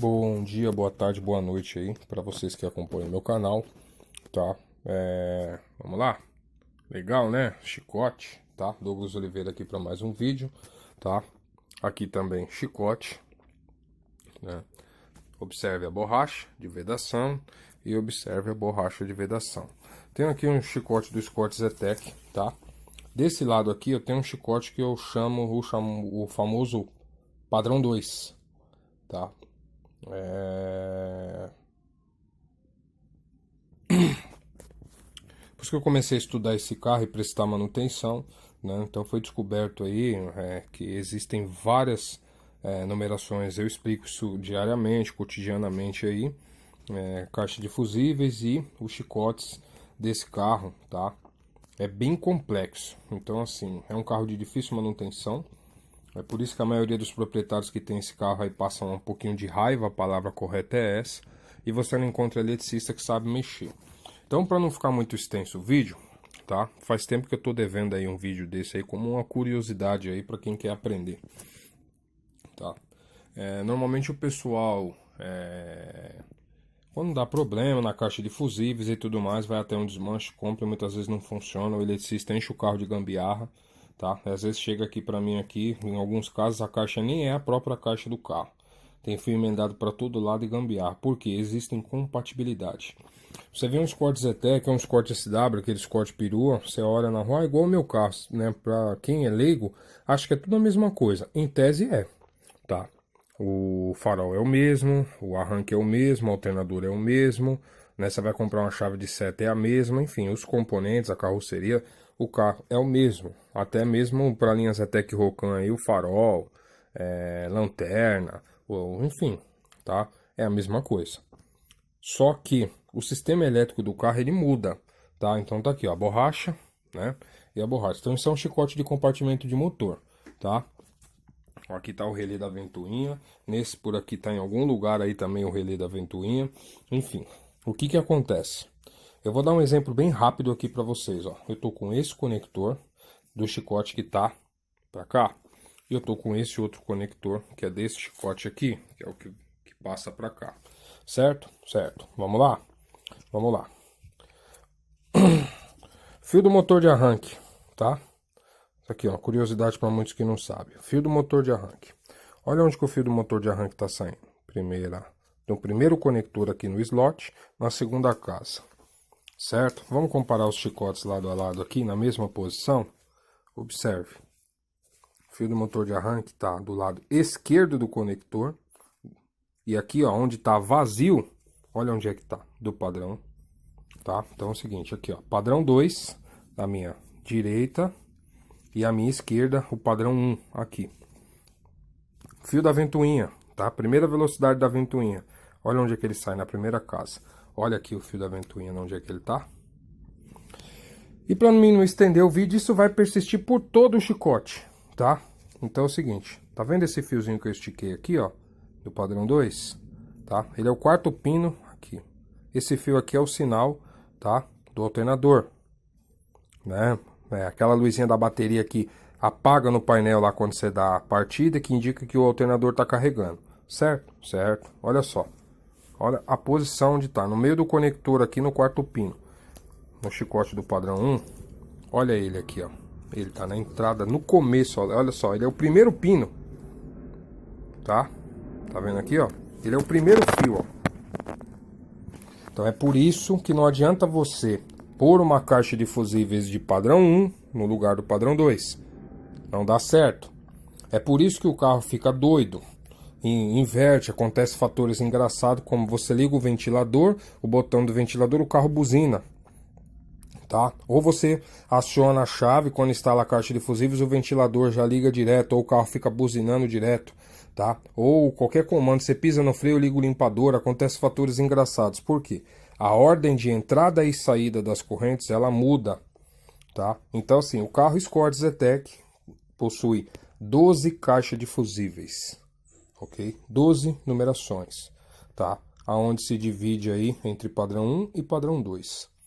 Bom dia, boa tarde, boa noite aí para vocês que acompanham meu canal, tá? Vamos lá? Legal, né? Chicote, tá? Douglas Oliveira aqui para mais um vídeo, tá? Aqui também chicote, né? Observe a borracha de vedação e observe a borracha de vedação. Tenho aqui um chicote do Scott Zetec, tá? Desse lado aqui eu tenho um chicote que eu chamo o famoso padrão 2, tá? Por isso que eu comecei a estudar esse carro e prestar manutenção, né? Então foi descoberto aí que existem várias numerações. Eu explico isso diariamente, cotidianamente aí, caixa de fusíveis e os chicotes desse carro, tá? É bem complexo. Então assim, é um carro de difícil manutenção. É por isso que a maioria dos proprietários que tem esse carro aí passam um pouquinho de raiva, a palavra correta é essa, e você não encontra eletricista que sabe mexer. Então, para não ficar muito extenso o vídeo, tá? Faz tempo que eu tô devendo aí um vídeo desse aí como uma curiosidade aí para quem quer aprender, tá? Normalmente o pessoal, quando dá problema na caixa de fusíveis e tudo mais, vai até um desmanche, compra e muitas vezes não funciona, o eletricista enche o carro de gambiarra, tá? Às vezes chega aqui para mim aqui, em alguns casos a caixa nem é a própria caixa do carro. Tem fio emendado para todo lado e gambiarra, porque existem incompatibilidade. Você vê um Scott Zetec, um Scott SW, aquele Scott perua, você olha na rua, igual o meu carro, né? Pra quem é leigo, acho que é tudo a mesma coisa. Em tese é, tá? O farol é o mesmo, o arranque é o mesmo, o alternador é o mesmo, né? Você vai comprar uma chave de seta, é a mesma, enfim, os componentes, a carroceria, o carro é o mesmo. Até mesmo para linhas Zetec Rocan aí, o farol, lanterna, enfim, tá? É a mesma coisa. Só que o sistema elétrico do carro ele muda, tá? Então tá aqui, ó, a borracha, né? E a borracha. Então isso é um chicote de compartimento de motor, tá? Aqui tá o relé da ventoinha. Nesse por aqui tá em algum lugar aí também o relé da ventoinha. Enfim, o que que acontece? Eu vou dar um exemplo bem rápido aqui para vocês, ó. Eu tô com esse conector do chicote que tá para cá. E eu tô com esse outro conector, que é desse chicote aqui, que é o que passa para cá. Certo? Certo. Vamos lá? Vamos lá. Fio do motor de arranque, tá? Isso aqui, ó, curiosidade para muitos que não sabem. Fio do motor de arranque. Olha onde que o fio do motor de arranque está saindo. No primeiro conector aqui no slot, na segunda casa. Certo? Vamos comparar os chicotes lado a lado aqui, na mesma posição? Observe. O fio do motor de arranque está do lado esquerdo do conector. E aqui, ó, onde está vazio, olha onde é que tá, do padrão, tá? Então é o seguinte, aqui, ó, padrão 2 na minha direita e a minha esquerda, o padrão 1 aqui. Fio da ventoinha, tá? Primeira velocidade da ventoinha. Olha onde é que ele sai, na primeira casa. Olha aqui o fio da ventoinha, onde é que ele tá. E para mim não estender o vídeo, isso vai persistir por todo o chicote, tá? Então é o seguinte, tá vendo esse fiozinho que eu estiquei aqui, ó? Do padrão 2, tá? Ele é o quarto pino aqui. Esse fio aqui é o sinal, tá? Do alternador, né? Aquela luzinha da bateria que apaga no painel lá quando você dá a partida, que indica que o alternador tá carregando, certo? Certo. Olha só. Olha a posição onde tá, no meio do conector aqui no quarto pino. No chicote do padrão 1. Olha ele aqui, ó. Ele tá na entrada, no começo, olha só, ele é o primeiro pino, tá? Tá vendo aqui, ó? Ele é o primeiro fio, ó. Então é por isso que não adianta você pôr uma caixa de fusíveis de padrão 1 no lugar do padrão 2. Não dá certo. É por isso que o carro fica doido. Inverte, acontece fatores engraçados, como você liga o ventilador, o botão do ventilador, o carro buzina. Tá? Ou você aciona a chave, quando instala a caixa de fusíveis, o ventilador já liga direto, ou o carro fica buzinando direto, tá? Ou qualquer comando, você pisa no freio, liga o limpador, acontece fatores engraçados. Por quê? A ordem de entrada e saída das correntes, ela muda, tá? Então assim, o carro Scott Zetec possui 12 caixas de fusíveis, ok? 12 numerações, tá? Aonde se divide aí entre padrão 1 e padrão 2.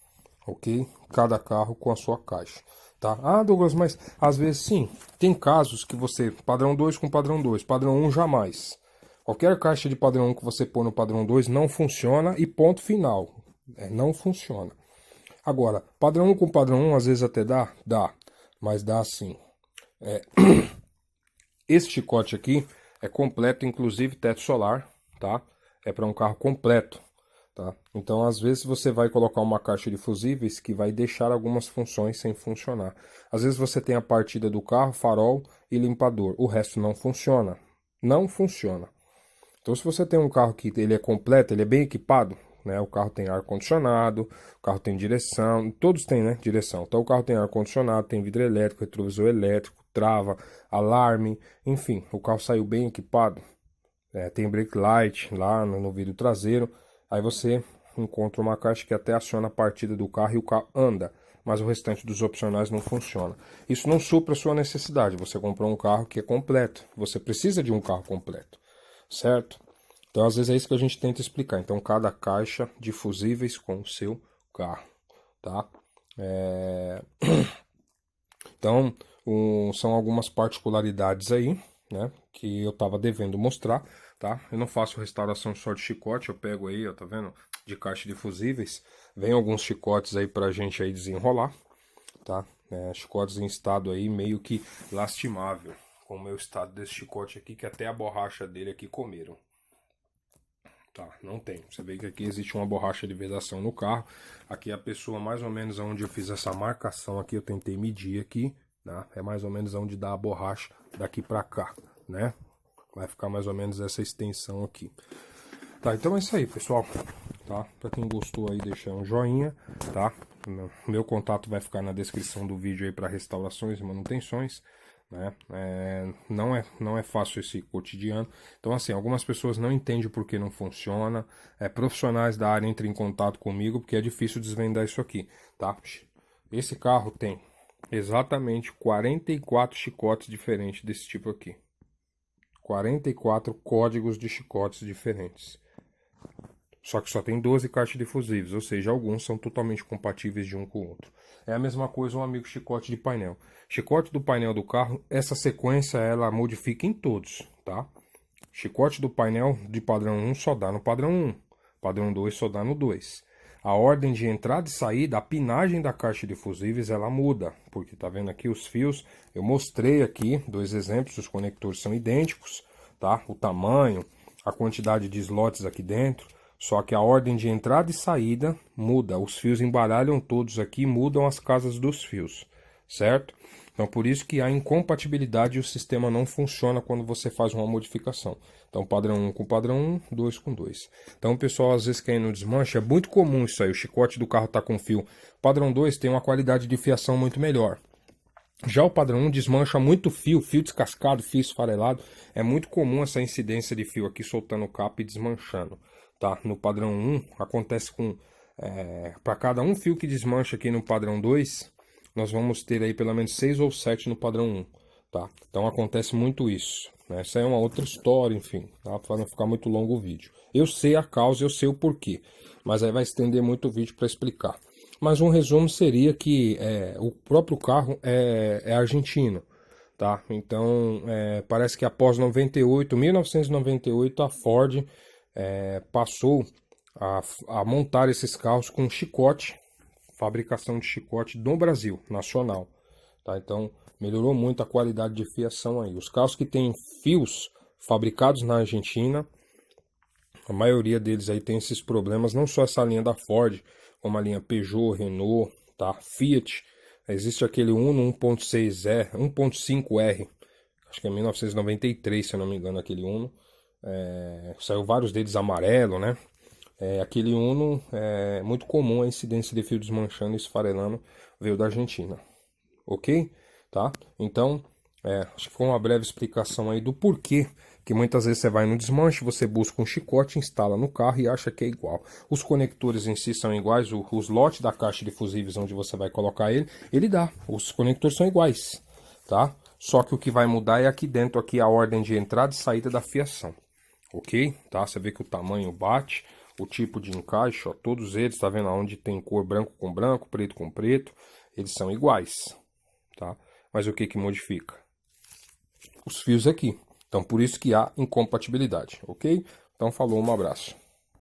Ok? Cada carro com a sua caixa, tá? Ah, Douglas, mas às vezes sim, tem casos que você, padrão 2 com padrão 2, padrão 1 jamais. Qualquer caixa de padrão 1 que você pôr no padrão 2 não funciona e ponto final. Não funciona. Agora, padrão 1 com padrão 1 às vezes até dá? Dá. Mas dá assim. Esse chicote aqui é completo, inclusive teto solar, tá? É para um carro completo, tá? Então, às vezes você vai colocar uma caixa de fusíveis que vai deixar algumas funções sem funcionar. Às vezes você tem a partida do carro, farol e limpador. O resto não funciona. Não funciona. Então, se você tem um carro que ele é completo, ele é bem equipado, né? O carro tem ar-condicionado, o carro tem direção, todos têm, né? Direção. Então, o carro tem ar-condicionado, tem vidro elétrico, retrovisor elétrico, trava, alarme, enfim, o carro saiu bem equipado. Tem brake light lá no vidro traseiro. Aí você encontra uma caixa que até aciona a partida do carro e o carro anda, mas o restante dos opcionais não funciona. Isso não supra a sua necessidade. Você comprou um carro que é completo. Você precisa de um carro completo, certo? Então, às vezes é isso que a gente tenta explicar. Então, cada caixa de fusíveis com o seu carro, tá? Então, são algumas particularidades aí, né, que eu tava devendo mostrar, tá? Eu não faço restauração só de chicote, eu pego aí, ó, tá vendo? De caixa de fusíveis. Vem alguns chicotes aí pra gente aí desenrolar, tá? Chicotes em estado aí meio que lastimável, como é o estado desse chicote aqui, que até a borracha dele aqui comeram. Tá, não tem. Você vê que aqui existe uma borracha de vedação no carro. Aqui a pessoa, mais ou menos onde eu fiz essa marcação aqui, eu tentei medir aqui, né? É mais ou menos onde dá a borracha daqui pra cá, né? Vai ficar mais ou menos essa extensão aqui. Tá, então é isso aí, pessoal. Tá? Pra quem gostou aí, deixa um joinha, tá? Meu contato vai ficar na descrição do vídeo aí para restaurações e manutenções. Né? Não é fácil esse cotidiano. Então, assim, algumas pessoas não entendem por que não funciona. Profissionais da área entram em contato comigo porque é difícil desvendar isso aqui, tá? Esse carro tem exatamente 44 chicotes diferentes desse tipo aqui. 44 códigos de chicotes diferentes. Só que só tem 12 caixas de fusíveis, ou seja, alguns são totalmente compatíveis de um com o outro. É a mesma coisa um amigo chicote de painel. Chicote do painel do carro, essa sequência ela modifica em todos, tá? Chicote do painel de padrão 1 só dá no padrão 1. Padrão 2 só dá no 2. A ordem de entrada e saída, a pinagem da caixa de fusíveis, ela muda. Porque tá vendo aqui os fios, eu mostrei aqui 2 exemplos, os conectores são idênticos, tá? O tamanho, a quantidade de slots aqui dentro. Só que a ordem de entrada e saída muda. Os fios embaralham todos aqui, mudam as casas dos fios, certo? Então, por isso que há incompatibilidade e o sistema não funciona quando você faz uma modificação. Então, padrão 1 com padrão 1, 2 com 2. Então, o pessoal às vezes quer ir no desmanche, é muito comum isso aí, o chicote do carro tá com fio. Padrão 2 tem uma qualidade de fiação muito melhor. Já o padrão 1 desmancha muito fio, fio descascado, fio esfarelado. É muito comum essa incidência de fio aqui soltando o cabo e desmanchando. Tá? No padrão 1, acontece com... para cada um fio que desmancha aqui no padrão 2, nós vamos ter aí pelo menos 6 ou 7 no padrão 1. Tá? Então acontece muito isso. Né? Essa é uma outra história, enfim. Tá? Para não ficar muito longo o vídeo. Eu sei a causa, eu sei o porquê. Mas aí vai estender muito o vídeo para explicar. Mas um resumo seria que o próprio carro é argentino. Tá? Então parece que após 1998, a Ford... passou a montar esses carros com chicote, fabricação de chicote no Brasil, nacional. Tá? Então, melhorou muito a qualidade de fiação aí. Os carros que têm fios fabricados na Argentina, a maioria deles aí tem esses problemas, não só essa linha da Ford, como a linha Peugeot, Renault, tá? Fiat. Existe aquele Uno 1.6R, 1.5R, acho que é 1993, se eu não me engano, aquele Uno. Saiu vários deles amarelo, né? Aquele Uno é muito comum a incidência de fio desmanchando e esfarelando, veio da Argentina, ok? Tá? Então, acho que foi uma breve explicação aí do porquê que muitas vezes você vai no desmanche, você busca um chicote, instala no carro e acha que é igual. Os conectores em si são iguais, o slot da caixa de fusíveis onde você vai colocar ele dá, os conectores são iguais, tá? Só que o que vai mudar é aqui dentro, aqui a ordem de entrada e saída da fiação. Ok? Tá? Você vê que o tamanho bate, o tipo de encaixe, ó, todos eles, tá vendo? Onde tem cor branco com branco, preto com preto, eles são iguais, tá? Mas o que que modifica? Os fios aqui. Então, por isso que há incompatibilidade, ok? Então, falou, um abraço.